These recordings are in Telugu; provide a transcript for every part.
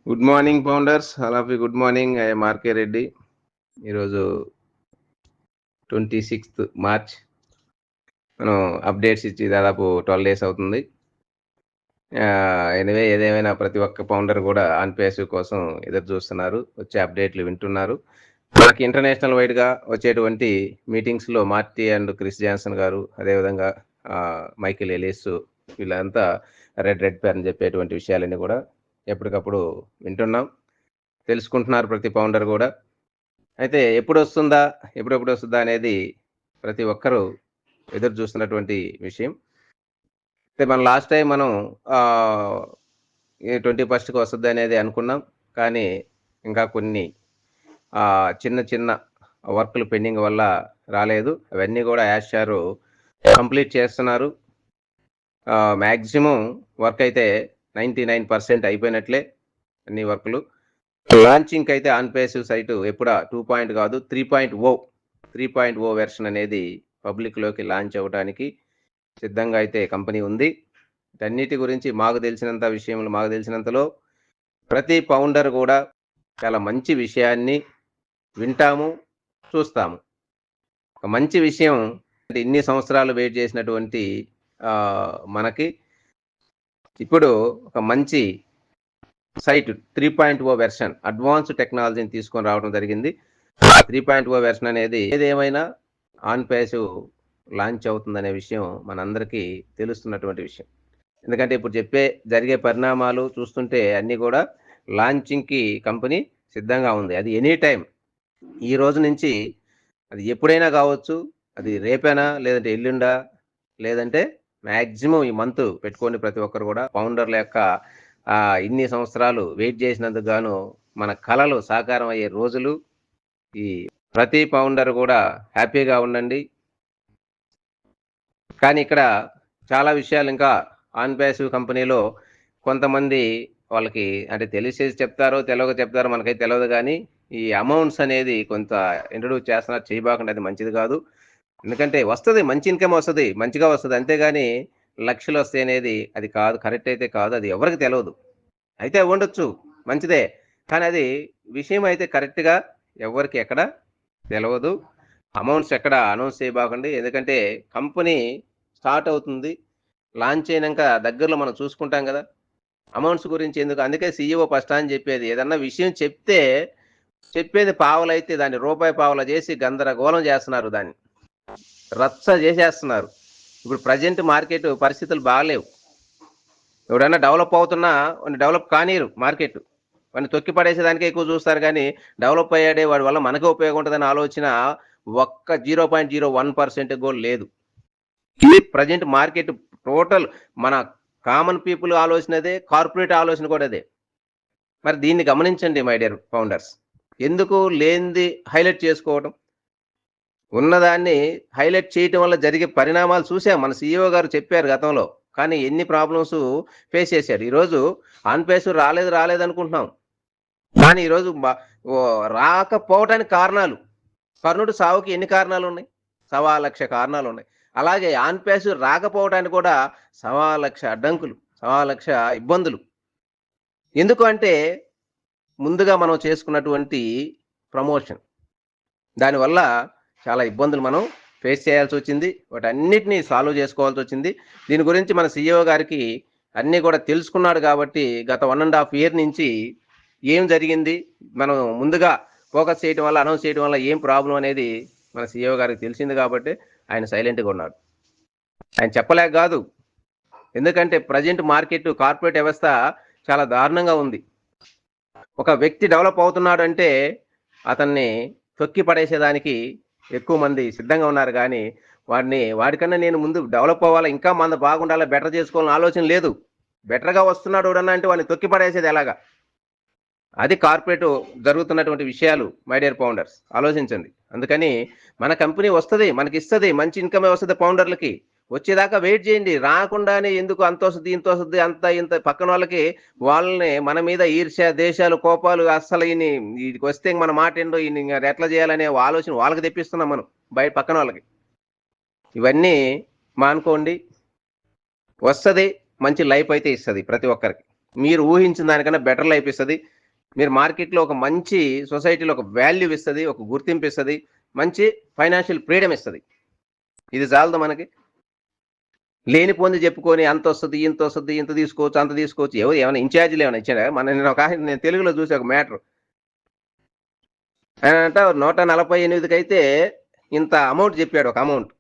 Good morning founders, all of you good morning. I am RK Reddy. ఈరోజు 26th మార్చ్. మనం అప్డేట్స్ ఇచ్చి దాదాపు 12 days అవుతుంది. ఎనివే ఏదేమైనా ప్రతి ఒక్క ఫౌండర్ కూడా ఆన్ పేసివ్ కోసం ఎదురు చూస్తున్నారు, వచ్చే అప్డేట్లు వింటున్నారు. మనకి ఇంటర్నేషనల్ వైడ్గా వచ్చేటువంటి మీటింగ్స్లో మార్టీ అండ్ క్రిస్ జాన్సన్ గారు, అదేవిధంగా మైకిల్ ఎలిస్, వీళ్ళంతా రెడ్ పేర్ అని చెప్పేటువంటి విషయాలన్నీ కూడా ఎప్పటికప్పుడు వింటున్నాం, తెలుసుకుంటున్నారు ప్రతి ఫౌండర్ కూడా. అయితే ఎప్పుడు వస్తుందా అనేది ప్రతి ఒక్కరూ ఎదురు చూస్తున్నటువంటి విషయం. అయితే మన లాస్ట్ టైం మనం 21st వస్తుంది అనేది అనుకున్నాం, కానీ ఇంకా కొన్ని చిన్న వర్క్లు పెండింగ్ వల్ల రాలేదు. అవన్నీ కూడా యాషారు కంప్లీట్ చేస్తున్నారు. మ్యాక్సిమం వర్క్ అయితే 99% అయిపోయినట్లే అన్ని వర్క్లు. లాంచింగ్ అయితే ఆన్ పేసివ్ సైటు ఎప్పుడా 2 కాదు 3.0 వెర్షన్ అనేది పబ్లిక్లోకి లాంచ్ అవ్వడానికి సిద్ధంగా అయితే కంపెనీ ఉంది. వీటన్నిటి గురించి మాకు తెలిసినంతలో ప్రతి ఫౌండర్ కూడా చాలా మంచి విషయాన్ని వింటాము, చూస్తాము. ఒక మంచి విషయం అంటే ఇన్ని సంవత్సరాలు వెయిట్ చేసినటువంటి మనకి ఇప్పుడు ఒక మంచి సైట్ 3.0 వెర్షన్ అడ్వాన్స్ టెక్నాలజీని తీసుకొని రావడం జరిగింది. 3.0 వెర్షన్ అనేది ఏదేమైనా ఆన్ పేసివ్ లాంచ్ అవుతుందనే విషయం మనందరికీ తెలుస్తున్నటువంటి విషయం. ఎందుకంటే ఇప్పుడు జరిగే పరిణామాలు చూస్తుంటే అన్నీ కూడా లాంచింగ్కి కంపెనీ సిద్ధంగా ఉంది. అది ఎనీ టైం, ఈ రోజు నుంచి అది ఎప్పుడైనా కావచ్చు, అది రేపైనా, లేదంటే ఎల్లుండా, లేదంటే మ్యాక్సిమం ఈ మంత్ పెట్టుకొని ప్రతి ఒక్కరు కూడా ఫౌండర్ల యొక్క ఇన్ని సంవత్సరాలు వెయిట్ చేసినందుకు గాను మన కళలు సాకారం అయ్యే రోజులు. ఈ ప్రతి ఫౌండర్ కూడా హ్యాపీగా ఉండండి. కానీ ఇక్కడ చాలా విషయాలు ఇంకా ఆన్ పేసివ్ కంపెనీలో కొంతమంది వాళ్ళకి అంటే తెలిసేసి చెప్తారో తెలియక చెప్తారో మనకైతే తెలియదు, కానీ ఈ అమౌంట్స్ అనేది కొంత ఇంట్రడ్యూస్ చేస్తున్నారు, చేయబాకండి, అది మంచిది కాదు. ఎందుకంటే వస్తుంది, మంచి ఇన్కమ్ వస్తుంది, మంచిగా వస్తుంది, అంతేగాని లక్షలు వస్తాయి అనేది అది కాదు, కరెక్ట్ అయితే కాదు. అది ఎవరికి తెలియదు, అయితే ఉండొచ్చు మంచిదే, కానీ అది విషయం అయితే కరెక్ట్గా ఎవరికి ఎక్కడ తెలియదు. అమౌంట్స్ ఎక్కడ అనౌన్స్ చేయబాకండి, ఎందుకంటే కంపెనీ స్టార్ట్ అవుతుంది, లాంచ్ అయినాక దగ్గరలో మనం చూసుకుంటాం కదా అమౌంట్స్ గురించి ఎందుకు. అందుకే CEO ఫస్ట్ అని చెప్పేది, ఏదన్నా విషయం చెప్పేది పావలైతే దాన్ని రూపాయి పావలా చేసి గందరగోళం చేస్తున్నారు, దాన్ని రచ్చ చేసేస్తున్నారు. ఇప్పుడు ప్రజెంట్ మార్కెట్ పరిస్థితులు బాగలేవు. ఎవడన్నా డెవలప్ అవుతున్నా డెవలప్ కానీరు మార్కెట్, వాడిని తొక్కి పడేసేదానికే ఎక్కువ చూస్తారు, కానీ డెవలప్ అయ్యాడే వాడి వల్ల మనకే ఉపయోగం ఉంటుందని ఆలోచన ఒక్క 0.01% కూడా లేదు. ఇది ప్రజెంట్ మార్కెట్ టోటల్. మన కామన్ పీపుల్ ఆలోచన అదే, కార్పొరేట్ ఆలోచన కూడా అదే. మరి దీన్ని గమనించండి మై డియర్ ఫౌండర్స్. ఎందుకు లేనిది హైలైట్ చేసుకోవడం, ఉన్నదాన్ని హైలైట్ చేయటం వల్ల జరిగే పరిణామాలు చూసాం. మన CEO గారు చెప్పారు గతంలో, కానీ ఎన్ని ప్రాబ్లమ్స్ ఫేస్ చేశారు. ఈరోజు ఆన్ పేసివ్ రాలేదు అనుకుంటున్నాం, కానీ ఈరోజు రాకపోవటానికి కారణాలు, కర్ణుడు సావుకి ఎన్ని కారణాలు ఉన్నాయి? 1,00,000 కారణాలు ఉన్నాయి. అలాగే ఆన్ పేసివ్ రాకపోవడానికి కూడా 1,00,000 అడ్డంకులు, 1,00,000 ఇబ్బందులు. ఎందుకు అంటే ముందుగా మనం చేసుకున్నటువంటి ప్రమోషన్, దానివల్ల చాలా ఇబ్బందులు మనం ఫేస్ చేయాల్సి వచ్చింది, వాటన్నిటినీ సాల్వ్ చేసుకోవాల్సి వచ్చింది. దీని గురించి మన CEO గారికి అన్నీ కూడా తెలుసుకున్నాడు కాబట్టి గత 1.5 year నుంచి ఏం జరిగింది, మనం ముందుగా ఫోకస్ చేయడం వల్ల, అనౌన్స్ చేయడం వల్ల ఏం ప్రాబ్లం అనేది మన CEO గారికి తెలిసింది కాబట్టి ఆయన సైలెంట్గా ఉన్నాడు. ఆయన చెప్పలేక కాదు, ఎందుకంటే ప్రజెంట్ మార్కెట్ కార్పొరేట్ వ్యవస్థ చాలా దారుణంగా ఉంది. ఒక వ్యక్తి డెవలప్ అవుతున్నాడు అంటే అతన్ని తొక్కి పడేసేదానికి ఎక్కువ మంది సిద్ధంగా ఉన్నారు, కానీ వాడికన్నా నేను ముందు డెవలప్ అవ్వాలా, ఇంకా మంద బాగుండాలా, బెటర్ చేసుకోవాలని ఆలోచన లేదు. బెటర్గా వస్తున్నాడు ఎవడన్నా అంటే వాడిని తొక్కి పడేసేది ఎలాగా? అది కార్పొరేట్ జరుగుతున్నటువంటి విషయాలు. మై డియర్ ఫౌండర్స్, ఆలోచించండి. అందుకని మన కంపెనీ వస్తుంది, మనకి ఇస్తుంది, మంచి ఇన్కమే వస్తుంది. ఫౌండర్లకి వచ్చేదాకా వెయిట్ చేయండి. రాకుండానే ఎందుకు అంత వస్తుంది, ఇంత వస్తుంది, అంత ఇంత పక్కన వాళ్ళని మన మీద ఈర్ష్య, దేశాలు, కోపాలు, అస్సలు వీడికి వస్తే మన మాట ఏంటో, ఎట్లా చేయాలనే ఆలోచన వాళ్ళకి తెప్పిస్తున్నాం మనం బయట పక్కన వాళ్ళకి. ఇవన్నీ మానుకోండి. వస్తుంది, మంచి లైఫ్ అయితే ఇస్తుంది ప్రతి ఒక్కరికి. మీరు ఊహించిన దానికన్నా బెటర్ లైఫ్ ఇస్తుంది. మీరు మార్కెట్లో ఒక మంచి సొసైటీలో ఒక వాల్యూ ఇస్తుంది, ఒక గుర్తింపు ఇస్తుంది, మంచి ఫైనాన్షియల్ ఫ్రీడమ్ ఇస్తుంది. ఇది చాలదు మనకి. లేనిపోంది చెప్పుకొని అంత వస్తుంది, ఇంత వస్తుంది, ఇంత తీసుకోవచ్చు, అంత తీసుకోవచ్చు. ఎవరు ఏమైనా ఇన్ఛార్జీలు ఏమైనా ఇచ్చాడా? నేను ఒక ఆయన నేను తెలుగులో చూసి ఒక మ్యాటర్ ఆయన అంట 148కి అయితే ఇంత అమౌంట్ చెప్పాడు, ఒక అమౌంట్.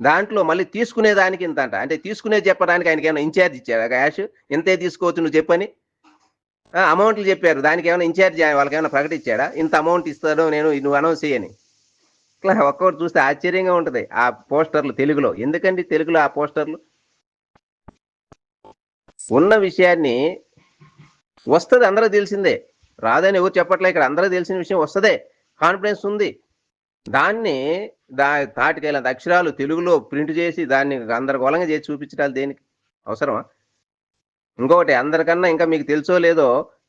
దాంట్లో మళ్ళీ తీసుకునే దానికి ఇంత అంట. అంటే తీసుకునేది చెప్పడానికి ఆయనకి ఏమైనా ఇన్ఛార్జ్ ఇచ్చాడు క్యాష్ ఇంతే తీసుకోవచ్చు నువ్వు చెప్పని అమౌంట్లు చెప్పారు. దానికి ఏమైనా ఇన్ఛార్జ్ వాళ్ళకి ఏమైనా ప్రకటించాడా ఇంత అమౌంట్ ఇస్తాను నేను నువ్వు అనౌన్స్ చేయని? ఇట్లా ఒక్కొక్కటి చూస్తే ఆశ్చర్యంగా ఉంటుంది ఆ పోస్టర్లు తెలుగులో. ఎందుకండి తెలుగులో ఆ పోస్టర్లు? ఉన్న విషయాన్ని వస్తుంది, అందరూ తెలిసిందే, రాదని ఎవరు చెప్పట్లే. ఇక్కడ అందరూ తెలిసిన విషయం వస్తుందే, కాన్ఫిడెన్స్ ఉంది. దాన్ని తాటికైలంత అక్షరాలు తెలుగులో ప్రింట్ చేసి దాన్ని గందరగోళంగా చేసి చూపించడాలు దేనికి? అవసరమా? ఇంకొకటి అందరికన్నా ఇంకా మీకు తెలుసో లేదో,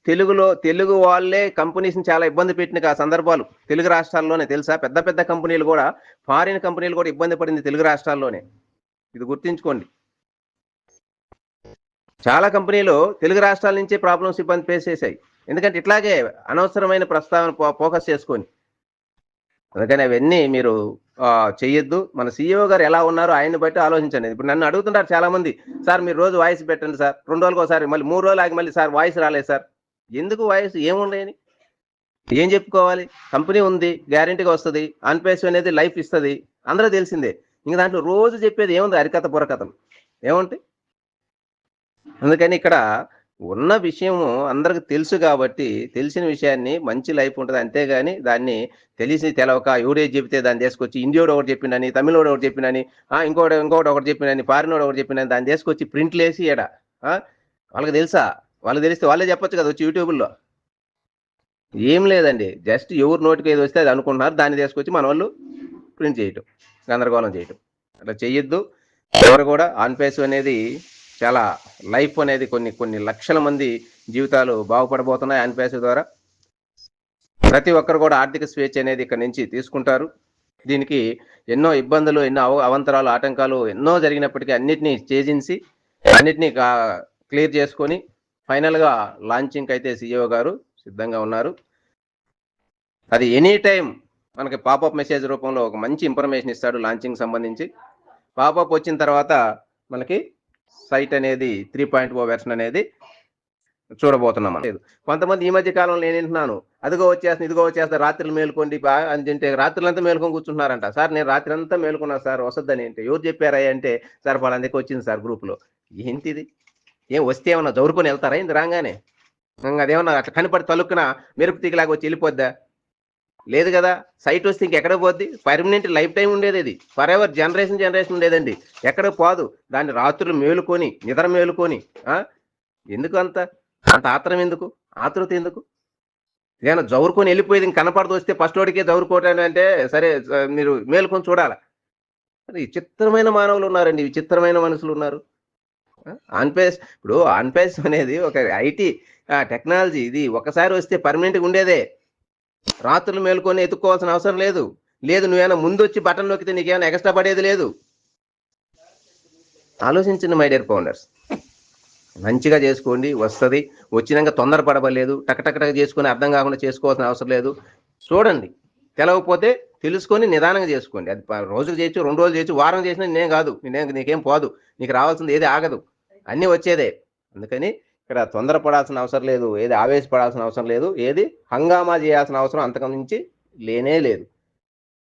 తెలుగు వాళ్ళే కంపెనీస్ని చాలా ఇబ్బంది పెట్టిన ఆ సందర్భాలు తెలుగు రాష్ట్రాల్లోనే తెలుసా? పెద్ద పెద్ద కంపెనీలు కూడా, ఫారిన్ కంపెనీలు కూడా ఇబ్బంది పడింది తెలుగు రాష్ట్రాల్లోనే. ఇది గుర్తుంచుకోండి. చాలా కంపెనీలు తెలుగు రాష్ట్రాల నుంచే ప్రాబ్లమ్స్ ఇబ్బంది ఫేస్ చేశాయి. ఎందుకంటే ఇట్లాగే అనవసరమైన ప్రస్తావన ఫోకస్ చేసుకొని. అందుకని అవన్నీ మీరు చెయ్యొద్దు. మన CEO గారు ఎలా ఉన్నారో ఆయన్ని బట్టి ఆలోచించండి. ఇప్పుడు నన్ను అడుగుతుంటారు చాలా మంది, సార్ మీరు రోజు వాయిస్ పెట్టండి సార్, 2 రోజులకు ఒకసారి, మళ్ళీ 3 రోజులు ఆగి మళ్ళీ సార్ వాయిస్ రాలేదు సార్. ఎందుకు వాయిస్? ఏముండని ఏం చెప్పుకోవాలి? కంపెనీ ఉంది, గ్యారంటీగా వస్తుంది, అన్పేస్ అనేది లైఫ్ ఇస్తుంది, అందరూ తెలిసిందే. ఇంక దాంట్లో రోజు చెప్పేది ఏముంది? అరికథ బుర్రకథలు ఏముంటాయి? అందుకని ఇక్కడ ఉన్న విషయము అందరికి తెలుసు కాబట్టి తెలిసిన విషయాన్ని మంచి లైఫ్ ఉంటుంది, అంతేగాని దాన్ని తెలిసి తెలవక ఎవడేది చెబితే దాన్ని తీసుకొచ్చి హిందీవాడు ఒకటి చెప్పినని, తమిళోడు ఒకటి చెప్పినని, ఇంకోటి ఒకటి చెప్పినని, ఫారినోడు ఒకటి చెప్పినని దాన్ని తీసుకొచ్చి ప్రింట్లు వేసి ఎడ వాళ్ళకి తెలుసా? వాళ్ళకి తెలిస్తే వాళ్ళే చెప్పొచ్చు కదా వచ్చి యూట్యూబ్లో. ఏం లేదండి, జస్ట్ ఎవరు నోటికి ఏది వస్తే అది అనుకుంటున్నారు, దాన్ని తీసుకొచ్చి మన వాళ్ళు ప్రింట్ చేయటం, గందరగోళం చేయటం. అట్లా చెయ్యొద్దు ఎవరు కూడా. ఆన్పేస్ అనేది చాలా లైఫ్ అనేది కొన్ని లక్షల మంది జీవితాలు బాగుపడబోతున్నాయి ఆన్పేస్ ద్వారా. ప్రతి ఒక్కరు కూడా ఆర్థిక స్వేచ్ఛ అనేది ఇక్కడ నుంచి తీసుకుంటారు. దీనికి ఎన్నో ఇబ్బందులు, ఎన్నో అవంతరాలు, ఆటంకాలు ఎన్నో జరిగినప్పటికీ అన్నిటినీ ఛేదించి అన్నిటినీ క్లియర్ చేసుకొని ఫైనల్గా లాంచింగ్ అయితే CEO గారు సిద్ధంగా ఉన్నారు. అది ఎనీ టైం మనకి పాపప్ మెసేజ్ రూపంలో ఒక మంచి ఇన్ఫర్మేషన్ ఇస్తాడు లాంచింగ్ సంబంధించి. పాపప్ వచ్చిన తర్వాత మనకి సైట్ అనేది 3.0 వెర్షన్ అనేది చూడబోతున్నాం. లేదు కొంతమంది ఈ మధ్య కాలంలో నేను వింటున్నాను, అదిగో వచ్చేస్తుంది, ఇదిగో వచ్చేస్తుంది, రాత్రులు మేలుకోండి అని తింటే రాత్రులంతా మేలుకొని కూర్చుంటున్నారంట. సార్ నేను రాత్రి అంతా మేలుకున్నా సార్, వస్తుందని అంటే ఎవరు చెప్పారా అంటే, సార్ వాళ్ళందరికీ వచ్చింది సార్ గ్రూప్లో. ఏంటిది? ఏం వస్తే ఏమన్నా జౌరుకొని వెళ్తారా ఇంది రాగానే? అదేమన్నా అట్లా కనపడి తలుక్కున మెరుపు తీగలాగా వచ్చి వెళ్ళిపోద్దా? లేదు కదా. సైట్ వస్తే ఇంకెక్కడ పోద్ది? పర్మనెంట్ లైఫ్ టైం ఉండేది, ఇది ఫర్ ఎవర్, జనరేషన్ ఉండేదండి, ఎక్కడ పోదు. దాన్ని రాత్రులు మేలుకొని నిద్ర మేలుకొని ఎందుకు అంత ఆత్రం? ఎందుకు ఆతృత? ఎందుకు? ఏదైనా జౌరుకొని వెళ్ళిపోయేది ఇంక కనపడదు, వస్తే ఫస్ట్ వాడికే జౌరుకోవటాన్ని అంటే సరే మీరు మేలుకొని చూడాలి. అది విచిత్రమైన మానవులు ఉన్నారండి, విచిత్రమైన మనుషులు ఉన్నారు. ఆన్పేస్ అనేది ఒక IT టెక్నాలజీ. ఇది ఒకసారి వస్తే పర్మనెంట్గా ఉండేదే. రాత్రులు మేలుకొని ఎత్తుక్కోవాల్సిన అవసరం లేదు. నువ్వేమైనా ముందు వచ్చి బటన్ నొక్కితే నీకేమైనా ఎక్స్ట్రా పడేది లేదు. ఆలోచించండి మై డియర్ ఫౌండర్స్. మంచిగా చేసుకోండి, వస్తుంది. వచ్చినాక తొందరపడలేదు, టకటక చేసుకొని అర్థం కాకుండా చేసుకోవాల్సిన అవసరం లేదు. చూడండి, తెలవకపోతే తెలుసుకొని నిదానంగా చేసుకోండి. అది రోజుకు చేయొచ్చు, 2 రోజులు చేయొచ్చు, వారం చేసినా నేనేం కాదు, నీకేం పోదు. నీకు రావాల్సింది ఏది ఆగదు, అన్నీ వచ్చేదే. అందుకని ఇక్కడ తొందరపడాల్సిన అవసరం లేదు, ఏది ఆవేశపడాల్సిన అవసరం లేదు, ఏది హంగామా చేయాల్సిన అవసరం అంతకు మించి లేనే లేదు.